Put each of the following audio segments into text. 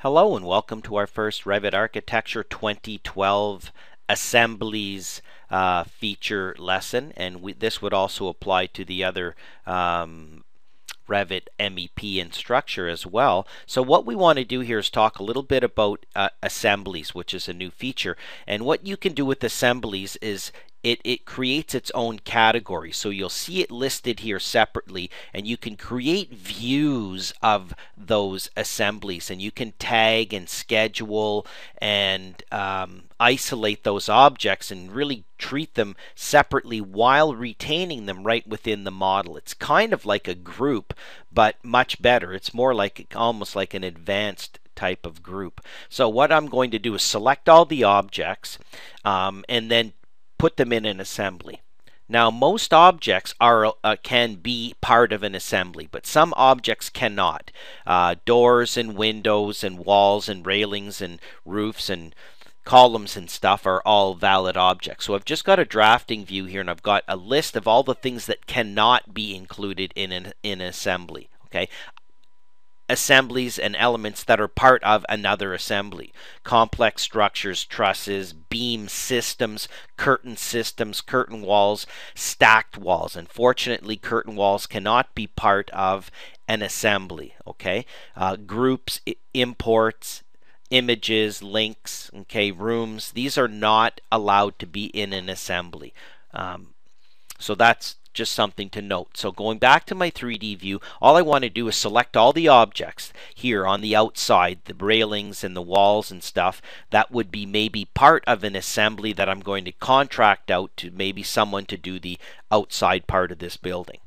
Hello and welcome to our first Revit Architecture 2012 Assemblies feature lesson, and this would also apply to the other Revit MEP and structure as well. So what we want to do here is talk a little bit about Assemblies, which is a new feature. And what you can do with Assemblies is it creates its own category. So you'll see it listed here separately, and you can create views of those assemblies, and you can tag and schedule and isolate those objects and really treat them separately while retaining them right within the model. It's kind of like a group, but much better. It's more like almost like an advanced type of group. So what I'm going to do is select all the objects and then put them in an assembly. Now, most objects can be part of an assembly, but some objects cannot. Doors and windows and walls and railings and roofs and columns and stuff are all valid objects. So I've just got a drafting view here, and I've got a list of all the things that cannot be included in an assembly. Okay. Assemblies and elements that are part of another assembly. Complex structures, trusses, beam systems, curtain walls, stacked walls. Unfortunately, curtain walls cannot be part of an assembly. Okay, groups, imports, images, links, okay, rooms, these are not allowed to be in an assembly. So that's just something to note. So going back to my 3D view, all I want to do is select all the objects here on the outside, the railings and the walls and stuff that would be maybe part of an assembly that I'm going to contract out to maybe someone to do the outside part of this building.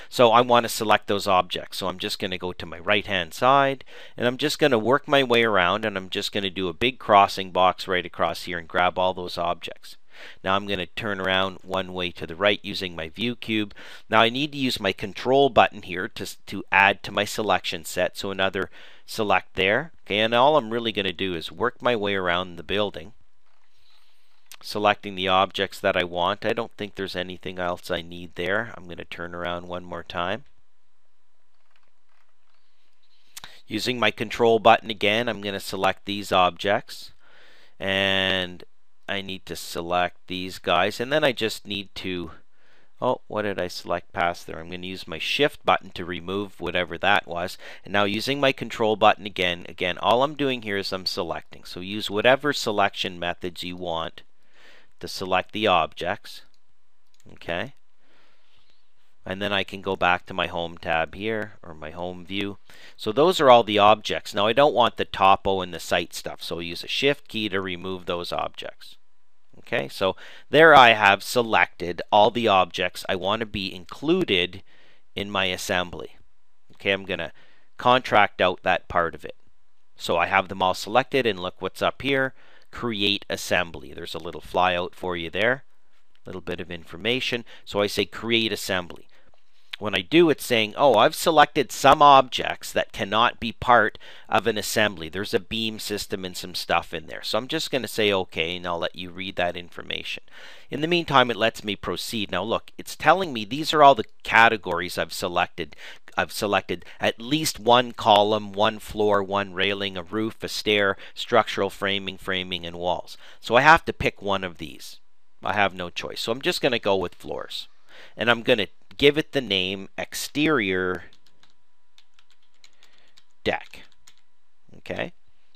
So I want to select those objects. So I'm just going to go to my right hand side, and I'm just going to work my way around, and I'm just going to do a big crossing box right across here and grab all those objects. Now I'm going to turn around one way to the right using my view cube. Now I need to use my control button here to add to my selection set. So another select there. Okay, and all I'm really going to do is work my way around the building, selecting the objects that I want. I don't think there's anything else I need there. I'm going to turn around one more time. Using my control button again, I'm going to select these objects, and I need to select these guys, and then I just need to, oh, what did I select past there? I'm going to use my shift button to remove whatever that was. And now using my control button again, all I'm doing here is I'm selecting. So use whatever selection methods you want to select the objects. Okay. And then I can go back to my home tab here, or my home view. So those are all the objects. Now I don't want the topo and the site stuff, so I'll use a shift key to remove those objects. Okay, so there I have selected all the objects I want to be included in my assembly. Okay, I'm going to contract out that part of it. So I have them all selected, and look what's up here. Create assembly. There's a little flyout for you there. A little bit of information. So I say create assembly. When I do, it's saying, oh, I've selected some objects that cannot be part of an assembly. There's a beam system and some stuff in there. So I'm just going to say OK, and I'll let you read that information. In the meantime, it lets me proceed. Now look, it's telling me these are all the categories I've selected. I've selected at least one column, one floor, one railing, a roof, a stair, structural framing, and walls. So I have to pick one of these. I have no choice. So I'm just going to go with floors. And I'm going to give it the name exterior deck. Okay.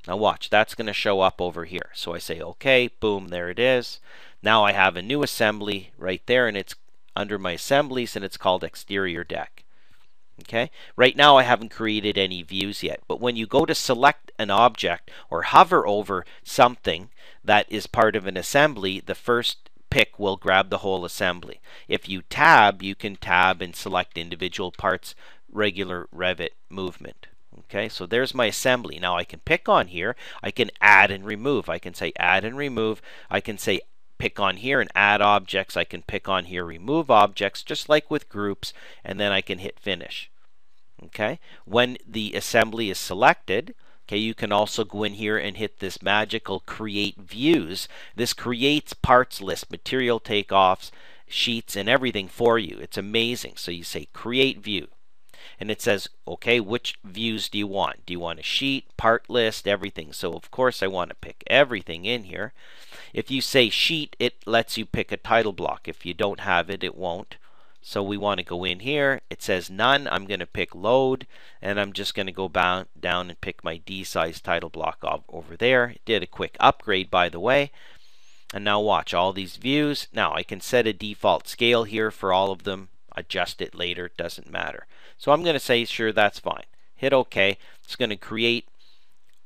Now watch, that's going to show up over here. So I say OK, boom, there it is. Now I have a new assembly right there, and it's under my assemblies, and it's called exterior deck. Okay. Right now I haven't created any views yet, but when you go to select an object or hover over something that is part of an assembly, the first pick will grab the whole assembly. If you tab, you can tab and select individual parts, regular Revit movement. Okay, so there's my assembly. Now I can pick on here. I can add and remove. I can say add and remove. I can say pick on here and add objects. I can pick on here, remove objects, just like with groups, and then I can hit finish. Okay, when the assembly is selected, okay, you can also go in here and hit this magical create views. This creates parts list, material takeoffs, sheets, and everything for you. It's amazing. So you say create view. and it says, okay, which views do you want? Do you want a sheet, part list, everything? So of course I want to pick everything in here. If you say sheet, it lets you pick a title block. If you don't have it, it won't. So we want to go in here. It says none. I'm going to pick load, and I'm just going to go down and pick my D size title block over there. It did a quick upgrade, by the way. And now watch all these views. Now I can set a default scale here for all of them. Adjust it later, it doesn't matter. So I'm going to say sure, that's fine. Hit OK. It's going to create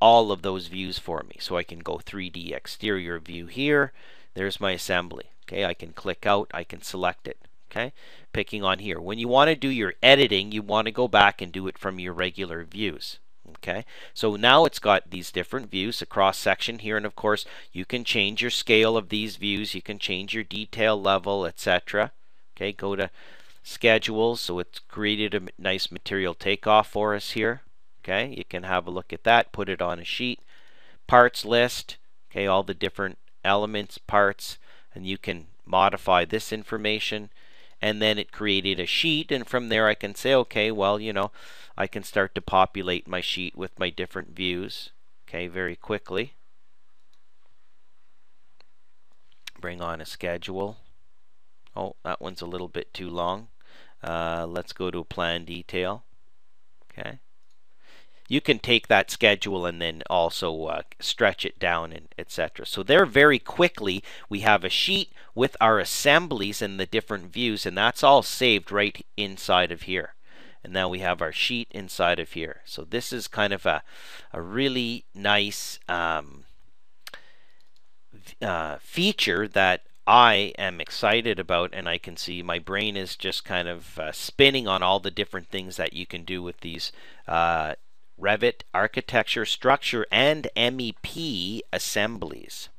all of those views for me. So I can go 3D exterior view here. There's my assembly. Okay, I can click out, I can select it. Okay, picking on here. When you want to do your editing, you want to go back and do it from your regular views. Okay, so now it's got these different views, a cross section here, and of course you can change your scale of these views, you can change your detail level, etc. Okay, go to schedules, so it's created a nice material takeoff for us here. Okay, you can have a look at that, put it on a sheet. Parts list, okay, all the different elements, parts, and you can modify this information. And then it created a sheet, and from there I can say, okay, well, you know, I can start to populate my sheet with my different views, okay, very quickly. Bring on a schedule. Oh, that one's a little bit too long. Let's go to a plan detail. Okay. You can take that schedule and then also stretch it down, and etc. So there, very quickly, we have a sheet with our assemblies and the different views, and that's all saved right inside of here. And now we have our sheet inside of here. So this is kind of a really nice feature that I am excited about, and I can see my brain is just kind of spinning on all the different things that you can do with these REVIT architecture, structure, and MEP assemblies.